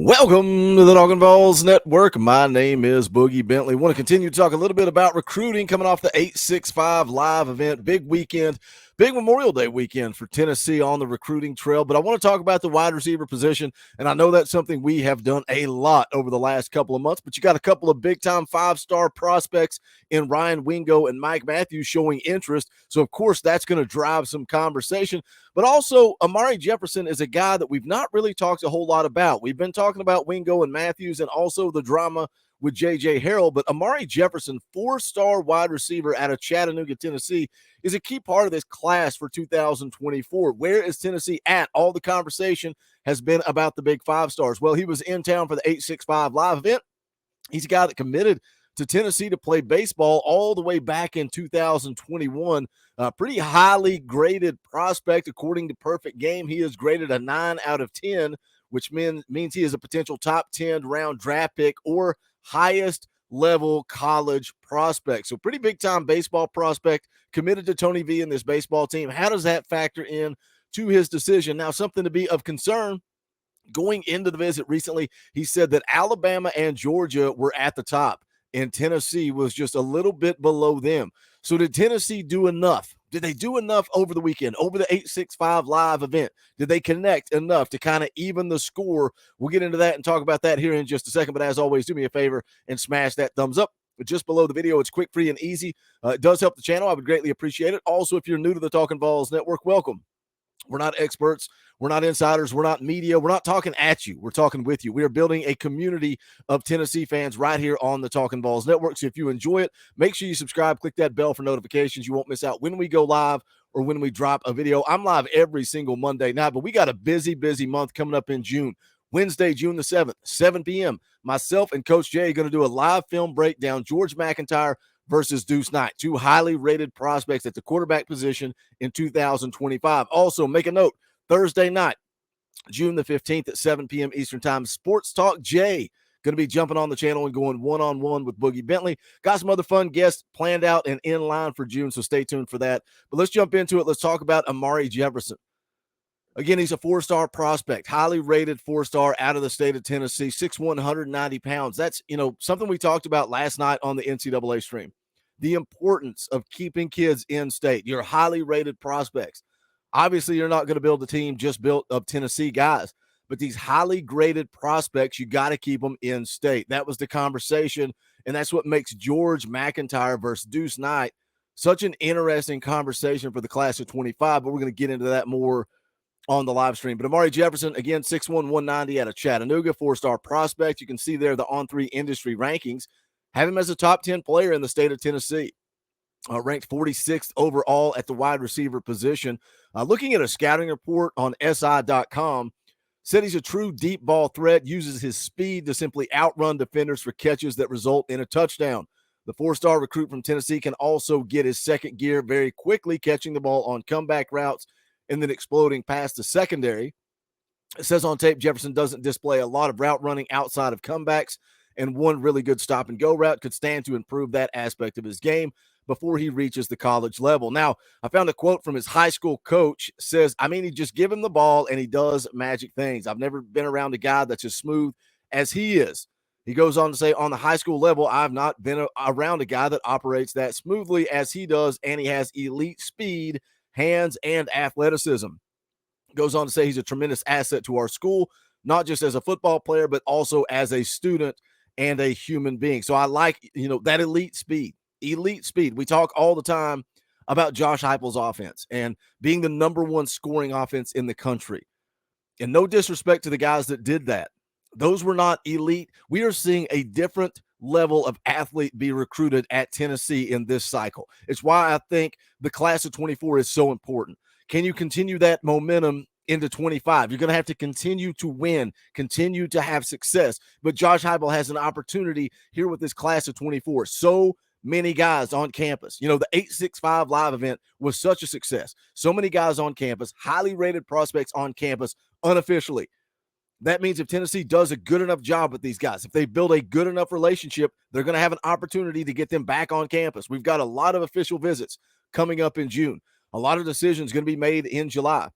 Welcome to the Talkin VAWLS Network. My name is Boogie Bentley. Want to continue to talk a little bit about recruiting coming off the 865 live event. Big weekend, big Memorial Day weekend for Tennessee on the recruiting trail. But I want to talk about the wide receiver position, and I know that's something we have done a lot over the last couple of months. But you got a couple of big-time five-star prospects in Ryan Wingo and Mike Matthews showing interest. So, of course, that's going to drive some conversation. But also, Amari Jefferson is a guy that we've not really talked a whole lot about. We've been talking about Wingo and Matthews and also the drama with J.J. Harrell. But Amari Jefferson, four-star wide receiver out of Chattanooga, Tennessee, is a key part of this class for 2024. Where is Tennessee at? All the conversation has been about the big five stars. Well, he was in town for the 865 live event. He's a guy that committed to Tennessee to play baseball all the way back in 2021. Pretty highly graded prospect according to Perfect Game. He is graded a 9 out of 10, which means he is a potential top 10 round draft pick or highest level college prospect. So pretty big time baseball prospect, committed to Tony V and this baseball team. How does that factor in to his decision? Now, something to be of concern. Going into the visit recently, he said that Alabama and Georgia were at the top, and Tennessee was just a little bit below them. So did Tennessee do enough? Did they do enough over the weekend, over the 865 live event? Did they connect enough to kind of even the score? We'll get into that and talk about that here in just a second. But as always, do me a favor and smash that thumbs up. Just below the video, it's quick, free, and easy. It does help the channel. I would greatly appreciate it. Also, if you're new to the Talkin VAWLS Network, welcome. We're not experts. We're not insiders. We're not media. We're not talking at you. We're talking with you. We are building a community of Tennessee fans right here on the Talkin VAWLS Network. So if you enjoy it, make sure you subscribe. Click that bell for notifications. You won't miss out when we go live or when we drop a video. I'm live every single Monday night, but we got a busy month coming up in June. Wednesday, June the 7th, 7 p.m. Myself and Coach Jay are going to do a live film breakdown. George McIntyre versus Deuce Knight, two highly rated prospects at the quarterback position in 2025. Also, make a note, Thursday night, June the 15th at 7 p.m. Eastern Time, Sports Talk Jay going to be jumping on the channel and going one-on-one with Boogie Bentley. Got some other fun guests planned out and in line for June, so stay tuned for that. But let's jump into it. Let's talk about Amari Jefferson. Again, he's a four-star prospect, highly rated four-star out of the state of Tennessee, 6'1", 190 pounds. That's, something we talked about last night on the NCAA stream. The importance of keeping kids in state. Your highly rated prospects. Obviously, you're not going to build a team just built of Tennessee guys, but these highly graded prospects, you got to keep them in state. That was the conversation, and that's what makes George McIntyre versus Deuce Knight such an interesting conversation for the class of 25, but we're going to get into that more on the live stream. But Amari Jefferson, again, 6'1", 190 out of Chattanooga, four-star prospect. You can see there the On3 industry rankings have him as a top 10 player in the state of Tennessee. Ranked 46th overall at the wide receiver position. Looking at a scouting report on SI.com, said he's a true deep ball threat, uses his speed to simply outrun defenders for catches that result in a touchdown. The four-star recruit from Tennessee can also get his second gear very quickly, catching the ball on comeback routes and then exploding past the secondary. It says on tape Jefferson doesn't display a lot of route running outside of comebacks, and one really good stop-and-go route could stand to improve that aspect of his game before he reaches the college level. Now, I found a quote from his high school coach, says, he just give him the ball and he does magic things. I've never been around a guy that's as smooth as he is. He goes on to say, on the high school level, I've not been around a guy that operates that smoothly as he does, and he has elite speed, hands, and athleticism. Goes on to say he's a tremendous asset to our school, not just as a football player, but also as a student and a human being. So I like, that elite speed. We talk all the time about Josh Heupel's offense and being the number one scoring offense in the country. And no disrespect to the guys that did that. Those were not elite. We are seeing a different level of athlete be recruited at Tennessee in this cycle. It's why I think the class of 24 is so important. Can you continue that momentum into 25? You're going to have to continue to win, continue to have success. But Josh Heupel has an opportunity here with this class of 24. So many guys on campus. The 865 live event was such a success. So many guys on campus, highly rated prospects on campus unofficially. That means if Tennessee does a good enough job with these guys, if they build a good enough relationship, they're going to have an opportunity to get them back on campus. We've got a lot of official visits coming up in June. A lot of decisions going to be made in July.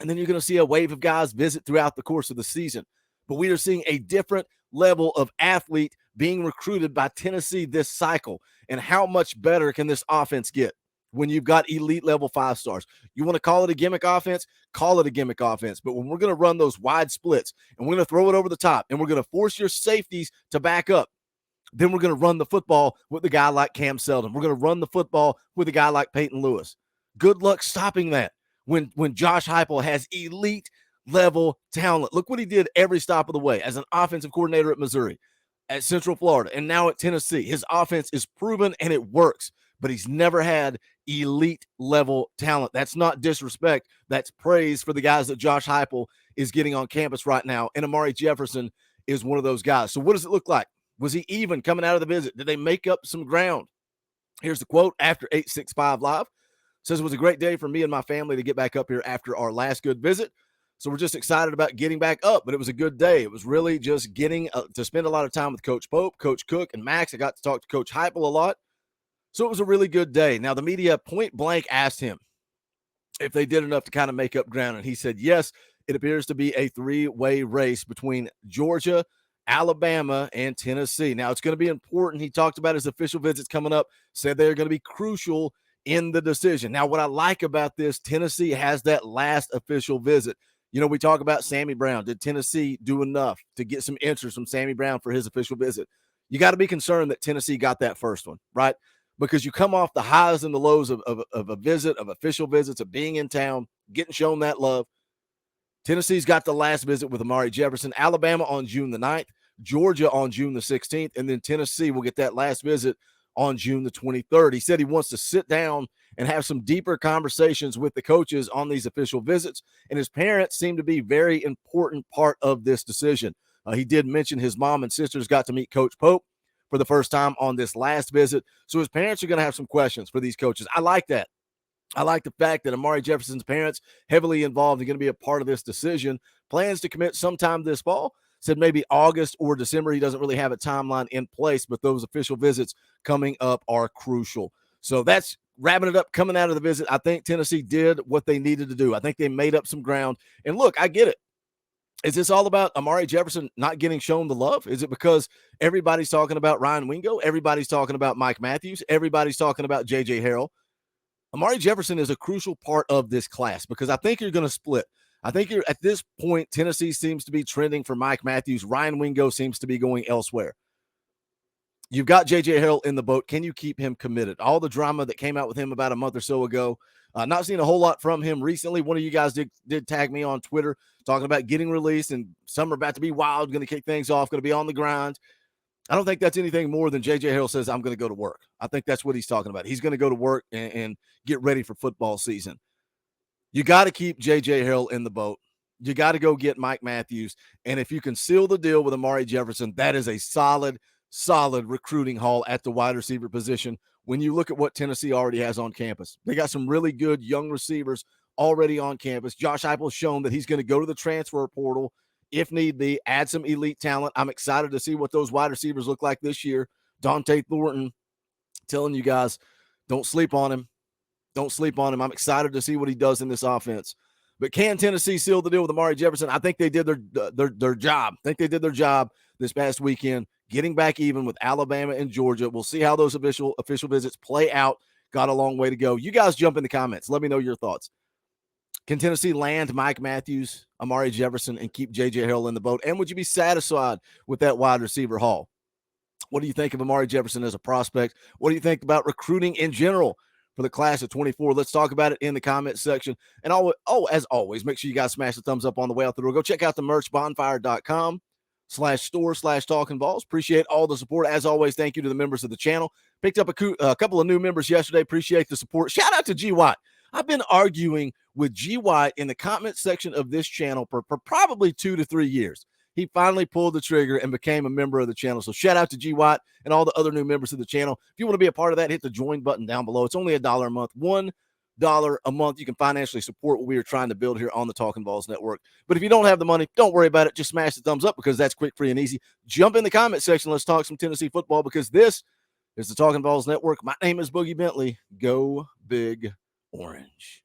And then you're going to see a wave of guys visit throughout the course of the season. But we are seeing a different level of athlete being recruited by Tennessee this cycle. And how much better can this offense get when you've got elite level 5-stars? You want to call it a gimmick offense? Call it a gimmick offense. But when we're going to run those wide splits and we're going to throw it over the top and we're going to force your safeties to back up, then we're going to run the football with a guy like Cam Seldon. We're going to run the football with a guy like Peyton Lewis. Good luck stopping that when Josh Heupel has elite level talent. Look what he did every stop of the way as an offensive coordinator at Missouri, at Central Florida, and now at Tennessee. His offense is proven and it works, but he's never had elite level talent. That's not disrespect. That's praise for the guys that Josh Heupel is getting on campus right now. And Amari Jefferson is one of those guys. So what does it look like? Was he even coming out of the visit? Did they make up some ground? Here's the quote after 865 Live. Says, it was a great day for me and my family to get back up here after our last good visit. So we're just excited about getting back up, but it was a good day. It was really just getting to spend a lot of time with Coach Pope, Coach Cook, and Max. I got to talk to Coach Heupel a lot. So it was a really good day. Now, the media point blank asked him if they did enough to kind of make up ground, and he said, yes, it appears to be a three-way race between Georgia, Alabama, and Tennessee. Now, it's going to be important. He talked about his official visits coming up, said they're going to be crucial in the decision. Now, what I like about this, Tennessee has that last official visit. You know, we talk about Sammy Brown. Did Tennessee do enough to get some interest from Sammy Brown for his official visit? You got to be concerned that Tennessee got that first one, right? Because you come off the highs and the lows of a visit, of official visits, of being in town, getting shown that love. Tennessee's got the last visit with Amari Jefferson. Alabama on June the 9th, Georgia on June the 16th, and then Tennessee will get that last visit on June the 23rd. He said he wants to sit down and have some deeper conversations with the coaches on these official visits, and his parents seem to be a very important part of this decision. He did mention his mom and sisters got to meet Coach Pope for the first time on this last visit, so his parents are going to have some questions for these coaches. I like that. I like the fact that Amari Jefferson's parents, heavily involved, are going to be a part of this decision. Plans to commit sometime this fall. Said maybe August or December. He doesn't really have a timeline in place, but those official visits coming up are crucial. So that's wrapping it up coming out of the visit. I think Tennessee did what they needed to do. I think they made up some ground. And look, I get it. Is this all about Amari Jefferson not getting shown the love? Is it because everybody's talking about Ryan Wingo? Everybody's talking about Mike Matthews? Everybody's talking about J.J. Harrell? Amari Jefferson is a crucial part of this class because I think you're going to split. I think you're at this point, Tennessee seems to be trending for Mike Matthews. Ryan Wingo seems to be going elsewhere. You've got J.J. Harrell in the boat. Can you keep him committed? All the drama that came out with him about a month or so ago, not seeing a whole lot from him recently. One of you guys did tag me on Twitter talking about getting released and some are about to be wild, going to kick things off, going to be on the grind. I don't think that's anything more than J.J. Harrell says, I'm going to go to work. I think that's what he's talking about. He's going to go to work and get ready for football season. You got to keep J.J. Harrell in the boat. You got to go get Mike Matthews. And if you can seal the deal with Amari Jefferson, that is a solid recruiting haul at the wide receiver position when you look at what Tennessee already has on campus. They got some really good young receivers already on campus. Josh Heupel has shown that he's going to go to the transfer portal if need be, add some elite talent. I'm excited to see what those wide receivers look like this year. Dante Thornton, telling you guys, don't sleep on him. Don't sleep on him. I'm excited to see what he does in this offense. But can Tennessee seal the deal with Amari Jefferson? I think they did their job. I think they did their job this past weekend, getting back even with Alabama and Georgia. We'll see how those official visits play out. Got a long way to go. You guys jump in the comments. Let me know your thoughts. Can Tennessee land Mike Matthews, Amari Jefferson, and keep J.J. Harrell in the boat? And would you be satisfied with that wide receiver haul? What do you think of Amari Jefferson as a prospect? What do you think about recruiting in general for the class of 24? Let's talk about it in the comment section. And as always, make sure you guys smash the thumbs up on the way out the door. Go check out the merch, bonfire.com/store/Talkin VAWLS. Appreciate all the support. As always, thank you to the members of the channel. Picked up a couple of new members yesterday. Appreciate the support. Shout out to G. White. I've been arguing with G. White in the comment section of this channel for probably 2 to 3 years. He finally pulled the trigger and became a member of the channel. So shout out to G. White and all the other new members of the channel. If you want to be a part of that, hit the join button down below. It's only $1 a month. $1 a month. You can financially support what we are trying to build here on the Talkin VAWLS Network. But if you don't have the money, don't worry about it. Just smash the thumbs up because that's quick, free, and easy. Jump in the comment section. Let's talk some Tennessee football because this is the Talkin VAWLS Network. My name is Boogie Bentley. Go Big Orange.